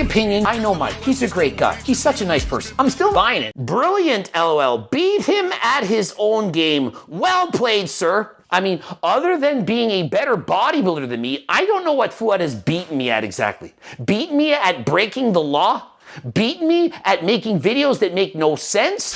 opinion, I know Mike. He's a great guy. He's such a nice person. I'm still buying it. Brilliant, LOL. Beat him at his own game. Well played, sir. I mean, other than being a better bodybuilder than me, I don't know what Fuad has beaten me at exactly. Beaten me at breaking the law? Beaten me at making videos that make no sense?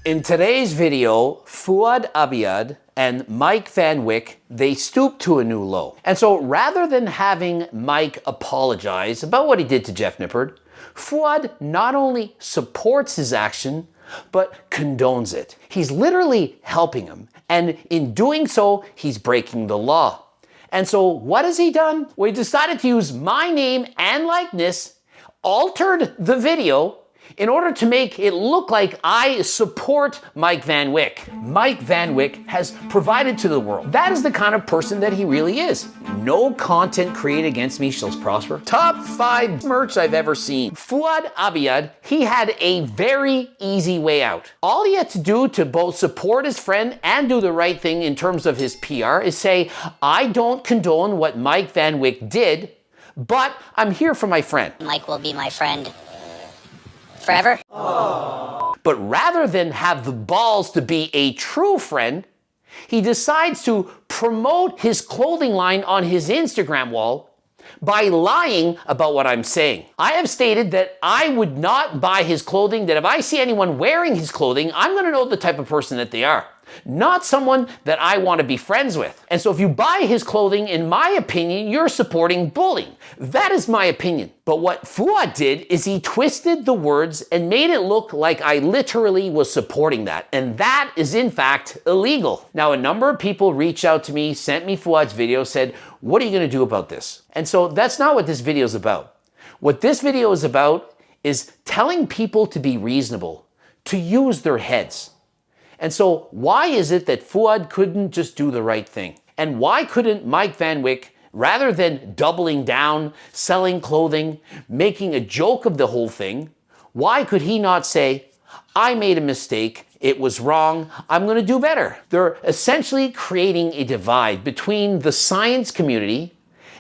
In today's video, Fuad Abiad and Mike Van Wyck, they stooped to a new low. And so rather than having Mike apologize about what he did to Jeff Nippard, Fuad not only supports his action, but condones it. He's literally helping him. And in doing so, he's breaking the law. And so what has he done? Well, he decided to use my name and likeness, altered the video, in order to make it look like I support Mike Van Wyck. Mike Van Wyck has provided to the world. That is the kind of person that he really is. No content created against me shall prosper. Top 5 merch I've ever seen. Fouad Abiad, he had a very easy way out. All he had to do to both support his friend and do the right thing in terms of his PR is say, I don't condone what Mike Van Wyck did, but I'm here for my friend. Mike will be my friend forever. But rather than have the balls to be a true friend, he decides to promote his clothing line on his Instagram wall by lying about what I'm saying. I have stated that I would not buy his clothing, that if I see anyone wearing his clothing, I'm gonna know the type of person that they are. Not someone that I want to be friends with. And so if you buy his clothing, in my opinion, you're supporting bullying. That is my opinion. But what Fuad did is he twisted the words and made it look like I literally was supporting that. And that is in fact illegal. Now, a number of people reached out to me, sent me Fuad's video, said, what are you going to do about this? And so that's not what this video is about. What this video is about is telling people to be reasonable, to use their heads. And so why is it that Fuad couldn't just do the right thing? And why couldn't Mike Van Wyck, rather than doubling down, selling clothing, making a joke of the whole thing, why could he not say, I made a mistake, it was wrong, I'm going to do better? They're essentially creating a divide between the science community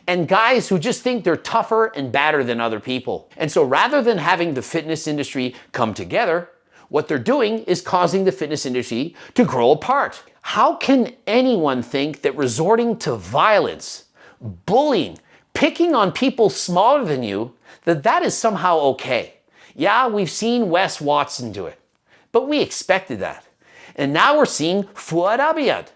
and guys who just think they're tougher and badder than other people. And so rather than having the fitness industry come together, what they're doing is causing the fitness industry to grow apart. How can anyone think that resorting to violence, bullying, picking on people smaller than you, that is somehow okay? Yeah, we've seen Wes Watson do it, but we expected that. And now we're seeing Fouad Abiad.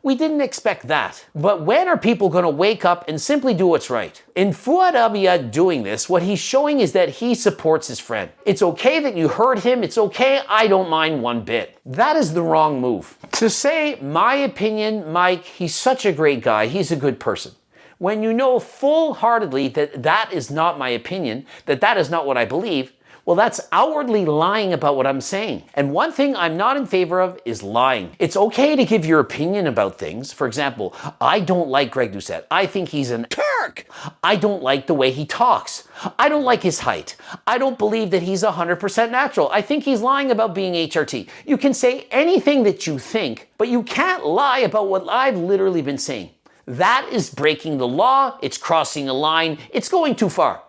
We didn't expect that. But when are people going to wake up and simply do what's right? In Fouad Abiad doing this, what he's showing is that he supports his friend. It's okay that you hurt him. It's okay. I don't mind one bit. That is the wrong move. To say, my opinion, Mike, he's such a great guy. He's a good person. When you know full-heartedly that that is not my opinion, that is not what I believe, well, that's outwardly lying about what I'm saying. And one thing I'm not in favor of is lying. It's okay to give your opinion about things. For example, I don't like Greg Doucette. I think he's an Turk. I don't like the way he talks. I don't like his height. I don't believe that he's 100% natural. I think he's lying about being HRT. You can say anything that you think, but you can't lie about what I've literally been saying. That is breaking the law. It's crossing a line. It's going too far.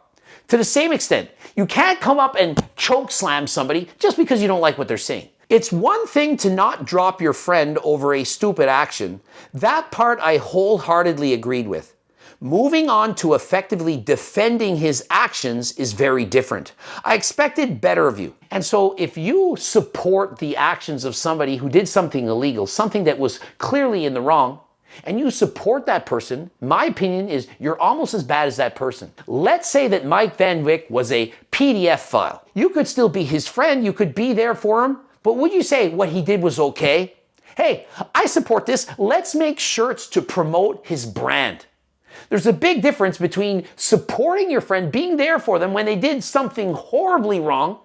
To the same extent, you can't come up and choke slam somebody just because you don't like what they're saying. It's one thing to not drop your friend over a stupid action. That part I wholeheartedly agreed with. Moving on to effectively defending his actions is very different. I expected better of you. And so if you support the actions of somebody who did something illegal, something that was clearly in the wrong, and you support that person, my opinion is you're almost as bad as that person. Let's say that Mike Van Wyck was a PDF file. You could still be his friend, you could be there for him, but would you say what he did was okay? Hey, I support this, let's make shirts to promote his brand. There's a big difference between supporting your friend, being there for them when they did something horribly wrong,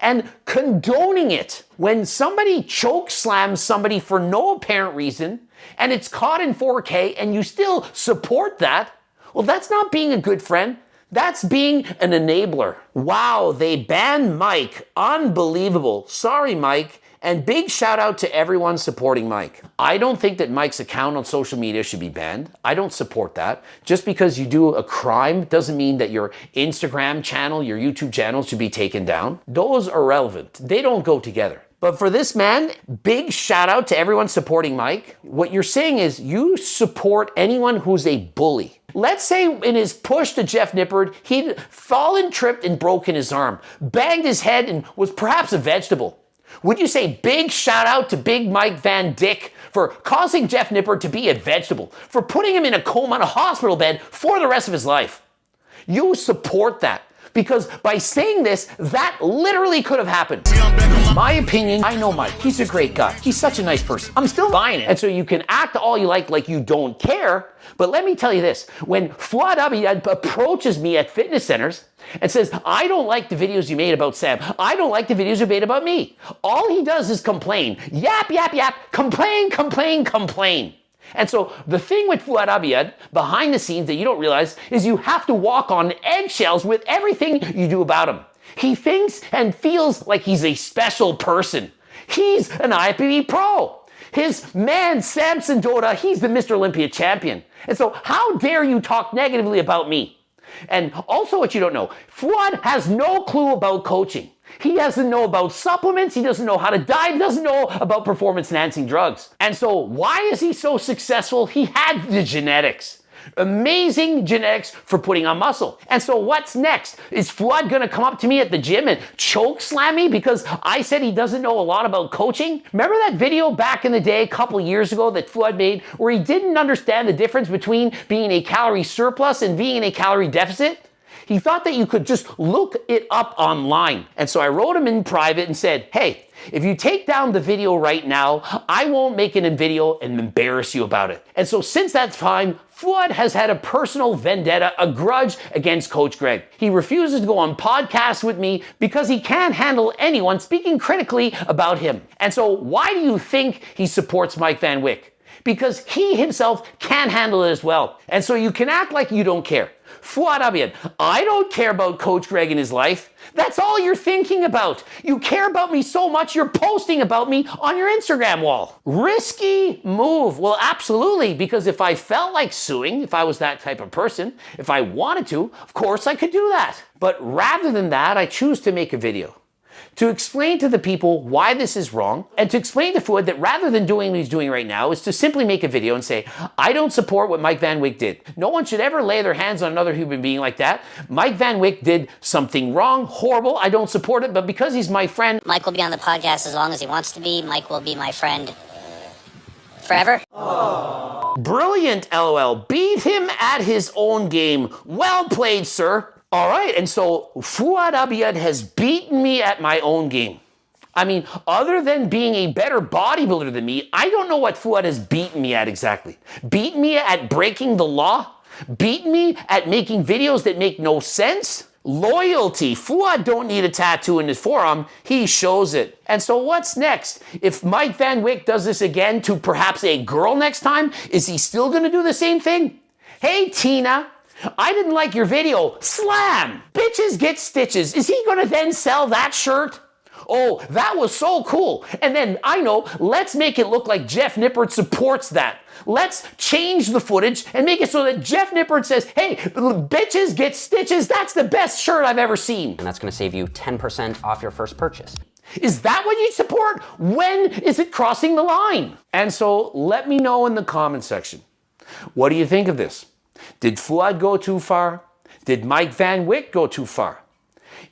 and condoning it. When somebody choke slams somebody for no apparent reason, and it's caught in 4K, and you still support that, well, that's not being a good friend. That's being an enabler. Wow, they banned Mike. Unbelievable. Sorry, Mike. And big shout out to everyone supporting Mike. I don't think that Mike's account on social media should be banned. I don't support that. Just because you do a crime doesn't mean that your Instagram channel, your YouTube channel should be taken down. Those are irrelevant. They don't go together. But for this man, big shout out to everyone supporting Mike. What you're saying is you support anyone who's a bully. Let's say in his push to Jeff Nippard, he'd fallen, tripped, and broken his arm, banged his head, and was perhaps a vegetable. Would you say big shout out to Big Mike Van Dyck for causing Jeff Nippard to be a vegetable, for putting him in a coma on a hospital bed for the rest of his life? You support that. Because by saying this, that literally could have happened. My opinion, I know Mike. He's a great guy. He's such a nice person. I'm still buying it. And so you can act all you like you don't care. But let me tell you this. When Fuad approaches me at fitness centers and says, I don't like the videos you made about Sam. I don't like the videos you made about me. All he does is complain. Yap, yap, yap. Complain, complain, complain. And so the thing with Fouad Abiad, behind the scenes that you don't realize, is you have to walk on eggshells with everything you do about him. He thinks and feels like he's a special person. He's an IFBB pro. His man, Samson Dota, he's the Mr. Olympia champion. And so how dare you talk negatively about me? And also what you don't know, Fuad has no clue about coaching. He doesn't know about supplements. He doesn't know how to diet. He doesn't know about performance-enhancing drugs. And so why is he so successful? He had the genetics. Amazing genetics for putting on muscle. And so what's next? Is Fuad going to come up to me at the gym and choke slam me because I said he doesn't know a lot about coaching? Remember that video back in the day, a couple years ago, that Fuad made where he didn't understand the difference between being a calorie surplus and being in a calorie deficit? He thought that you could just look it up online. And so I wrote him in private and said, hey, if you take down the video right now, I won't make it in video and embarrass you about it. And so since that time, Fuad has had a personal vendetta, a grudge against Coach Greg. He refuses to go on podcasts with me because he can't handle anyone speaking critically about him. And so why do you think he supports Mike Van Wyck? Because he himself can't handle it as well. And so you can act like you don't care. Fouad Abiad, I don't care about Coach Greg and his life. That's all you're thinking about. You care about me so much, you're posting about me on your Instagram wall. Risky move. Well, absolutely, because if I felt like suing, if I was that type of person, if I wanted to, of course I could do that. But rather than that, I choose to make a video to explain to the people why this is wrong, and to explain to Fuad that rather than doing what he's doing right now is to simply make a video and say, I don't support what Mike Van Wyck did. No one should ever lay their hands on another human being like that. Mike Van Wyck did something wrong, horrible. I don't support it, but because he's my friend. Mike will be on the podcast as long as he wants to be. Mike will be my friend forever. Aww. Brilliant, LOL. Beat him at his own game. Well played, sir. All right, and so Fouad Abiad has beaten me at my own game. I mean, other than being a better bodybuilder than me, I don't know what Fouad has beaten me at exactly. Beaten me at breaking the law? Beaten me at making videos that make no sense? Loyalty. Fouad don't need a tattoo in his forearm. He shows it. And so what's next? If Mike Van Wyck does this again to perhaps a girl next time, is he still going to do the same thing? Hey, Tina. I didn't like your video. Slam! Bitches get stitches. Is he gonna then sell that shirt? Oh, that was so cool. And then, I know, let's make it look like Jeff Nippard supports that. Let's change the footage and make it so that Jeff Nippard says, hey, bitches get stitches. That's the best shirt I've ever seen. And that's gonna save you 10% off your first purchase. Is that what you support? When is it crossing the line? And so let me know in the comment section. What do you think of this? Did Fuad go too far? Did Mike Van Wyck go too far?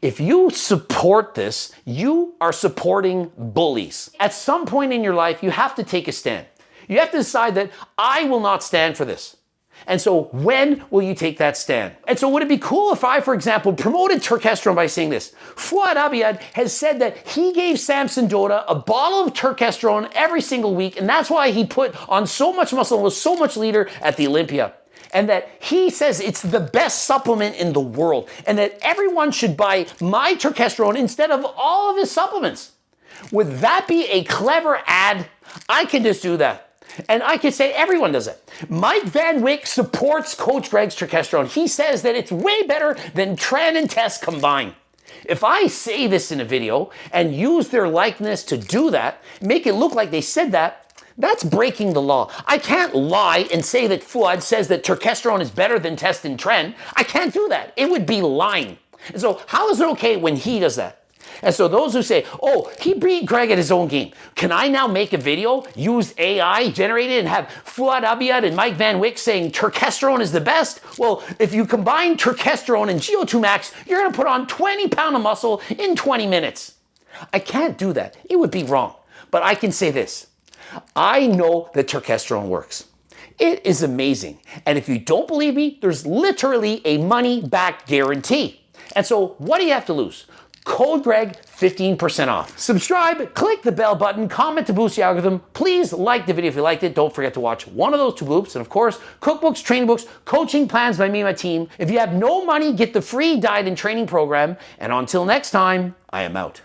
If you support this, you are supporting bullies. At some point in your life, you have to take a stand. You have to decide that I will not stand for this. And so when will you take that stand? And so would it be cool if I, for example, promoted Turkesterone by saying this? Fouad Abiad has said that he gave Samson Dota a bottle of Turkesterone every single week, and that's why he put on so much muscle and was so much leader at the Olympia. And that he says it's the best supplement in the world, and that everyone should buy my Turkesterone instead of all of his supplements. Would that be a clever ad? I can just do that. And I could say everyone does it. Mike Van Wyck supports Coach Greg's Turkesterone. He says that it's way better than Tren and Test combined. If I say this in a video and use their likeness to do that, make it look like they said that, that's breaking the law. I can't lie and say that Fuad says that turkesterone is better than test and trend. I can't do that. It would be lying. And so how is it okay when he does that? And so those who say, oh, he beat Greg at his own game. Can I now make a video, use AI generated, and have Fouad and Mike Van Wyck saying turkesterone is the best? Well, if you combine turkesterone and GO2 max, you're going to put on 20 pounds of muscle in 20 minutes. I can't do that. It would be wrong. But I can say this. I know that turkesterone works. It is amazing. And if you don't believe me, there's literally a money-back guarantee. And so what do you have to lose? Code Greg, 15% off. Subscribe, click the bell button, comment to boost the algorithm. Please like the video if you liked it. Don't forget to watch one of those 2 bloops. And of course, cookbooks, training books, coaching plans by me and my team. If you have no money, get the free diet and training program. And until next time, I am out.